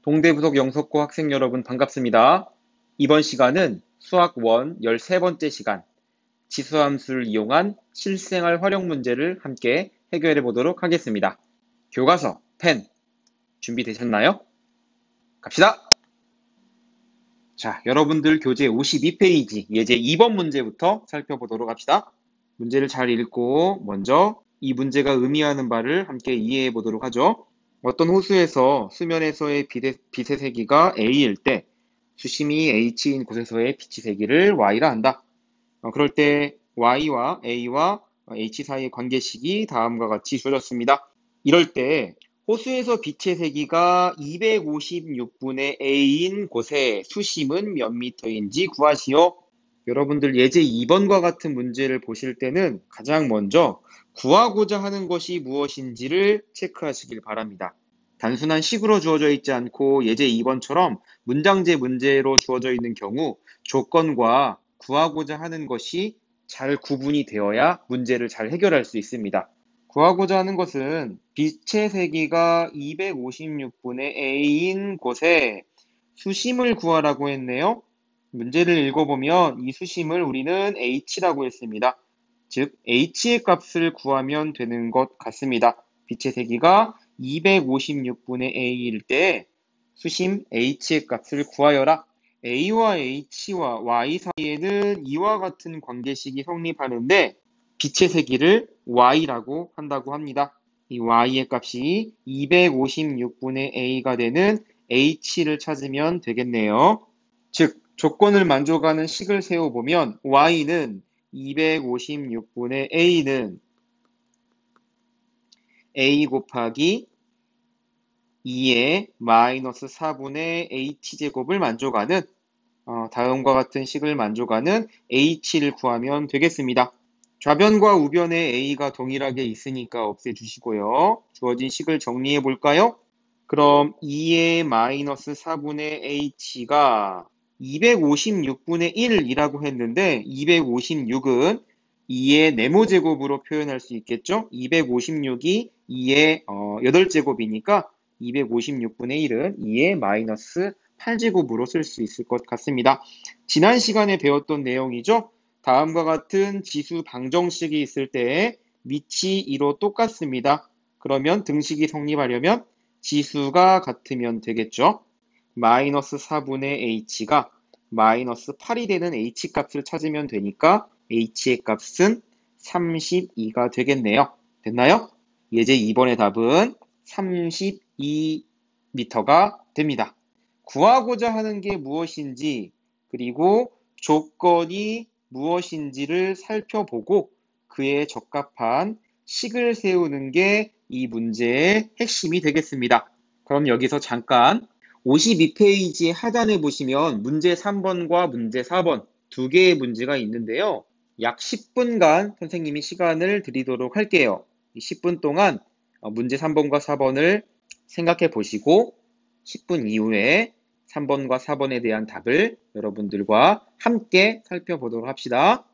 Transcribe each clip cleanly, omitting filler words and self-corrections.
동대부속 영석고 학생 여러분 반갑습니다. 이번 시간은 수학 1 13번째 시간, 지수함수를 이용한 실생활 활용 문제를 함께 해결해 보도록 하겠습니다. 교과서, 펜, 준비되셨나요? 갑시다! 자, 여러분들 교재 52페이지 예제 2번 문제부터 살펴보도록 합시다. 문제를 잘 읽고 먼저 이 문제가 의미하는 바를 함께 이해해 보도록 하죠. 어떤 호수에서 수면에서의 빛의 세기가 A일 때 수심이 H인 곳에서의 빛의 세기를 Y라 한다. 그럴 때 Y와 A와 H 사이의 관계식이 다음과 같이 주어졌습니다. 이럴 때 호수에서 빛의 세기가 256분의 A인 곳의 수심은 몇 미터인지 구하시오. 여러분들 예제 2번과 같은 문제를 보실 때는 가장 먼저 구하고자 하는 것이 무엇인지를 체크하시길 바랍니다. 단순한 식으로 주어져 있지 않고 예제 2번처럼 문장제 문제로 주어져 있는 경우 조건과 구하고자 하는 것이 잘 구분이 되어야 문제를 잘 해결할 수 있습니다. 구하고자 하는 것은 빛의 세기가 256분의 A인 곳에 수심을 구하라고 했네요. 문제를 읽어보면 이 수심을 우리는 H라고 했습니다. 즉 H의 값을 구하면 되는 것 같습니다. 빛의 세기가 256분의 A일 때 수심 H의 값을 구하여라. A와 H와 Y 사이에는 이와 같은 관계식이 성립하는데 빛의 세기를 Y라고 한다고 합니다. 이 Y의 값이 256분의 A가 되는 H를 찾으면 되겠네요. 즉 조건을 만족하는 식을 세워보면 Y는 256분의 A는 A 곱하기 2의 마이너스 4분의 H제곱을 만족하는 다음과 같은 식을 만족하는 H를 구하면 되겠습니다. 좌변과 우변에 A가 동일하게 있으니까 없애주시고요. 주어진 식을 정리해 볼까요? 그럼 2의 마이너스 4분의 H가 256분의 1이라고 했는데 256은 2의 네모제곱으로 표현할 수 있겠죠? 256이 2의 8제곱이니까 256분의 1은 2의 마이너스 8제곱으로 쓸 수 있을 것 같습니다. 지난 시간에 배웠던 내용이죠? 다음과 같은 지수 방정식이 있을 때 밑이 2로 똑같습니다. 그러면 등식이 성립하려면 지수가 같으면 되겠죠? 마이너스 4분의 H가 마이너스 8이 되는 H값을 찾으면 되니까 H의 값은 32가 되겠네요. 됐나요? 예제 2번의 답은 32m가 됩니다. 구하고자 하는 게 무엇인지 그리고 조건이 무엇인지를 살펴보고 그에 적합한 식을 세우는 게 이 문제의 핵심이 되겠습니다. 그럼 여기서 잠깐 52페이지 하단에 보시면 문제 3번과 문제 4번 두 개의 문제가 있는데요. 약 10분간 선생님이 시간을 드리도록 할게요. 10분 동안 문제 3번과 4번을 생각해 보시고 10분 이후에 3번과 4번에 대한 답을 여러분들과 함께 살펴보도록 합시다.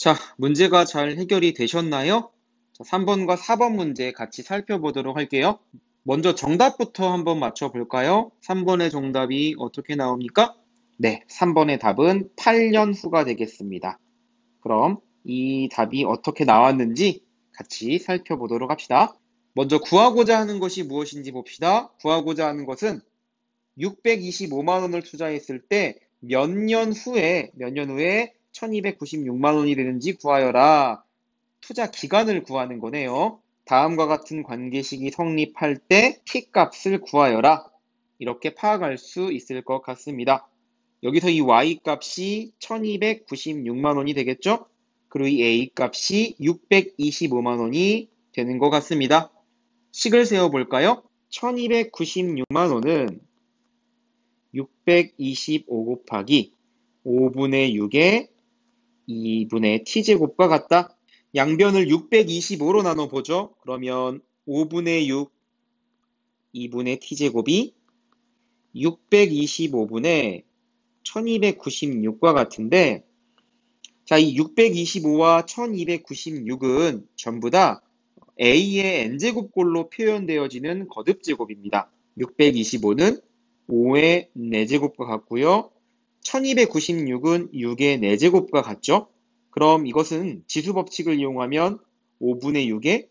자, 문제가 잘 해결이 되셨나요? 자, 3번과 4번 문제 같이 살펴보도록 할게요. 먼저 정답부터 한번 맞춰볼까요? 3번의 정답이 어떻게 나옵니까? 네, 3번의 답은 8년 후가 되겠습니다. 그럼 이 답이 어떻게 나왔는지 같이 살펴보도록 합시다. 먼저 구하고자 하는 것이 무엇인지 봅시다. 구하고자 하는 것은 625만 원을 투자했을 때 몇 년 후에 1296만 원이 되는지 구하여라. 투자 기간을 구하는 거네요. 다음과 같은 관계식이 성립할 때 T값을 구하여라. 이렇게 파악할 수 있을 것 같습니다. 여기서 이 Y값이 1296만 원이 되겠죠? 그리고 이 A값이 625만 원이 되는 것 같습니다. 식을 세워볼까요? 1296만 원은 625 곱하기 5분의 6의 2분의 t제곱과 같다. 양변을 625로 나눠보죠. 그러면 5분의 6, 2분의 t제곱이 625분의 1296과 같은데, 자, 이 625와 1296은 전부 다 a의 n제곱꼴로 표현되어지는 거듭제곱입니다. 625는 5의 4제곱과 같고요. 1296은 6의 4제곱과 같죠? 그럼 이것은 지수법칙을 이용하면 5분의 6의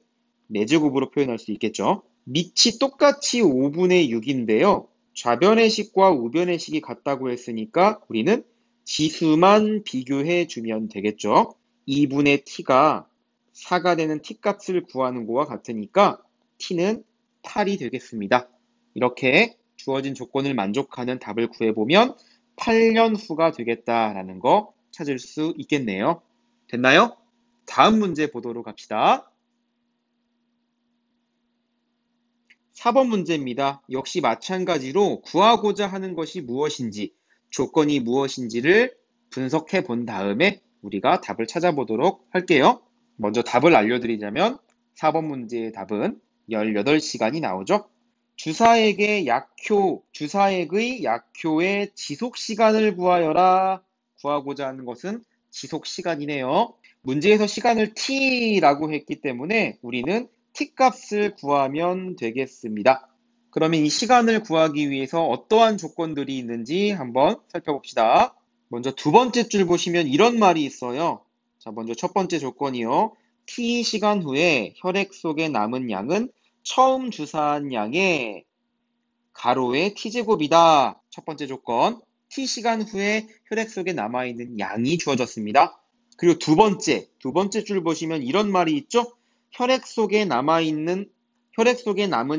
4제곱으로 표현할 수 있겠죠? 밑이 똑같이 5분의 6인데요. 좌변의 식과 우변의 식이 같다고 했으니까 우리는 지수만 비교해 주면 되겠죠? 2분의 t가 4가 되는 t값을 구하는 거와 같으니까 t는 8이 되겠습니다. 이렇게 주어진 조건을 만족하는 답을 구해보면 8년 후가 되겠다라는 거 찾을 수 있겠네요. 됐나요? 다음 문제 보도록 합시다. 4번 문제입니다. 역시 마찬가지로 구하고자 하는 것이 무엇인지, 조건이 무엇인지를 분석해 본 다음에 우리가 답을 찾아보도록 할게요. 먼저 답을 알려드리자면 4번 문제의 답은 18시간이 나오죠. 주사액의 약효의 지속시간을 구하여라. 구하고자 하는 것은 지속시간이네요. 문제에서 시간을 t라고 했기 때문에 우리는 t값을 구하면 되겠습니다. 그러면 이 시간을 구하기 위해서 어떠한 조건들이 있는지 한번 살펴봅시다. 먼저 두 번째 줄 보시면 이런 말이 있어요. 자, 먼저 첫 번째 조건이요. t시간 후에 혈액 속에 남은 양은 처음 주사한 양의 가로의 t제곱이다. 첫 번째 조건. t시간 후에 혈액 속에 남아있는 양이 주어졌습니다. 그리고 두 번째 줄 보시면 이런 말이 있죠? 혈액 속에 남은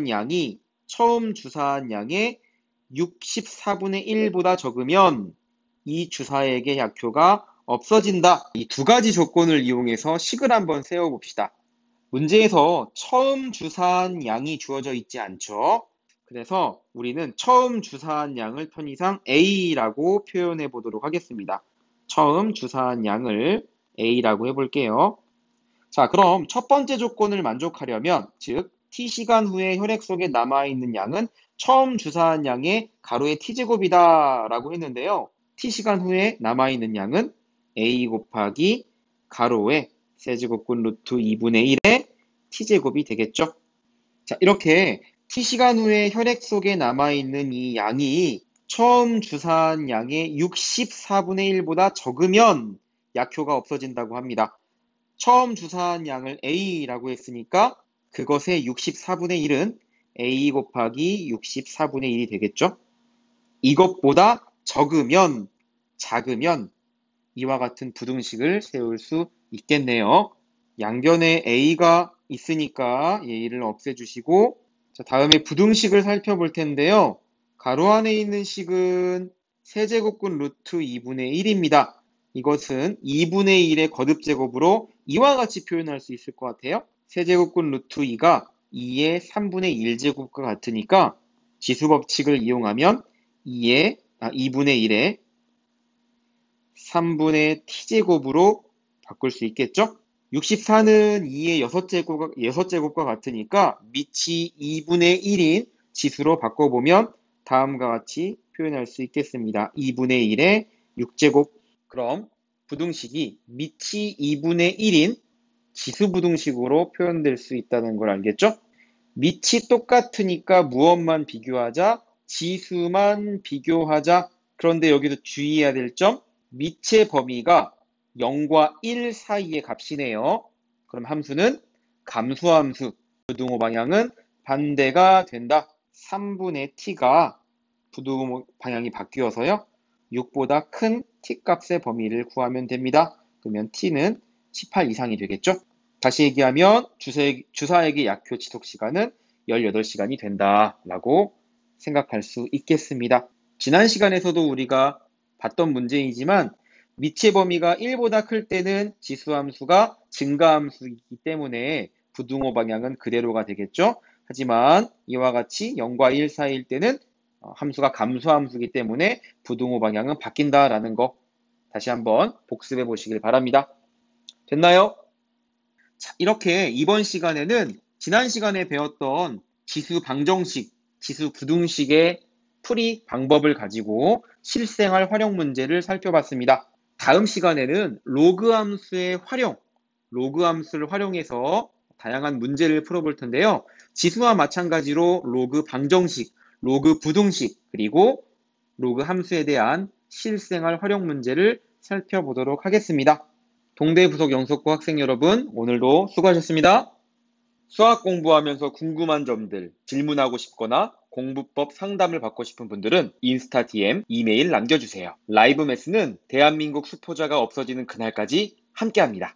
양이 처음 주사한 양의 64분의 1보다 적으면 이 주사액의 약효가 없어진다. 이 두 가지 조건을 이용해서 식을 한번 세워봅시다. 문제에서 처음 주사한 양이 주어져 있지 않죠? 그래서 우리는 처음 주사한 양을 편의상 A라고 표현해 보도록 하겠습니다. 처음 주사한 양을 A라고 해볼게요. 자, 그럼 첫 번째 조건을 만족하려면, 즉 t시간 후에 혈액 속에 남아있는 양은 처음 주사한 양의 가로의 t제곱이다 라고 했는데요. t시간 후에 남아있는 양은 a 곱하기 가로의 세제곱근 루트 2분의 1의 t제곱이 되겠죠. 자, 이렇게 t시간 후에 혈액 속에 남아있는 이 양이 처음 주사한 양의 64분의 1보다 적으면 약효가 없어진다고 합니다. 처음 주사한 양을 A라고 했으니까 그것의 64분의 1은 A 곱하기 64분의 1이 되겠죠? 이것보다 작으면 이와 같은 부등식을 세울 수 있겠네요. 양변에 A가 있으니까 A를 없애주시고, 자, 다음에 부등식을 살펴볼 텐데요. 가로 안에 있는 식은 세제곱근 루트 2분의 1입니다. 이것은 2분의 1의 거듭제곱으로 이와 같이 표현할 수 있을 것 같아요. 세제곱근 루트 2가 2의 3분의 1제곱과 같으니까 지수법칙을 이용하면 2분의 1의 3분의 t제곱으로 바꿀 수 있겠죠? 64는 2의 6제곱과 같으니까 밑이 2분의 1인 지수로 바꿔보면 다음과 같이 표현할 수 있겠습니다. 2분의 1의 6제곱. 그럼 부등식이 밑이 2분의 1인 지수부등식으로 표현될 수 있다는 걸 알겠죠? 밑이 똑같으니까 무엇만 비교하자? 지수만 비교하자. 그런데 여기서 주의해야 될 점, 밑의 범위가 0과 1 사이의 값이네요. 그럼 함수는 감소함수, 부등호 방향은 반대가 된다. 3분의 t가 부등호 방향이 바뀌어서요. 6보다 큰 t값의 범위를 구하면 됩니다. 그러면 t는 18 이상이 되겠죠? 다시 얘기하면 주사액의 약효 지속 시간은 18시간이 된다라고 생각할 수 있겠습니다. 지난 시간에서도 우리가 봤던 문제이지만 밑의 범위가 1보다 클 때는 지수함수가 증가함수이기 때문에 부등호 방향은 그대로가 되겠죠. 하지만 이와 같이 0과 1 사이일 때는 함수가 감소함수이기 때문에 부등호 방향은 바뀐다라는 거 다시 한번 복습해 보시길 바랍니다. 됐나요? 자, 이렇게 이번 시간에는 지난 시간에 배웠던 지수 방정식, 지수 부등식의 풀이 방법을 가지고 실생활 활용 문제를 살펴봤습니다. 다음 시간에는 로그 함수를 활용해서 다양한 문제를 풀어볼 텐데요. 지수와 마찬가지로 로그 방정식, 로그 부등식, 그리고 로그 함수에 대한 실생활 활용 문제를 살펴보도록 하겠습니다. 동대부속 영석고 학생 여러분, 오늘도 수고하셨습니다. 수학 공부하면서 궁금한 점들, 질문하고 싶거나 공부법 상담을 받고 싶은 분들은 인스타 DM, 이메일 남겨주세요. 라이브 매스는 대한민국 수포자가 없어지는 그날까지 함께합니다.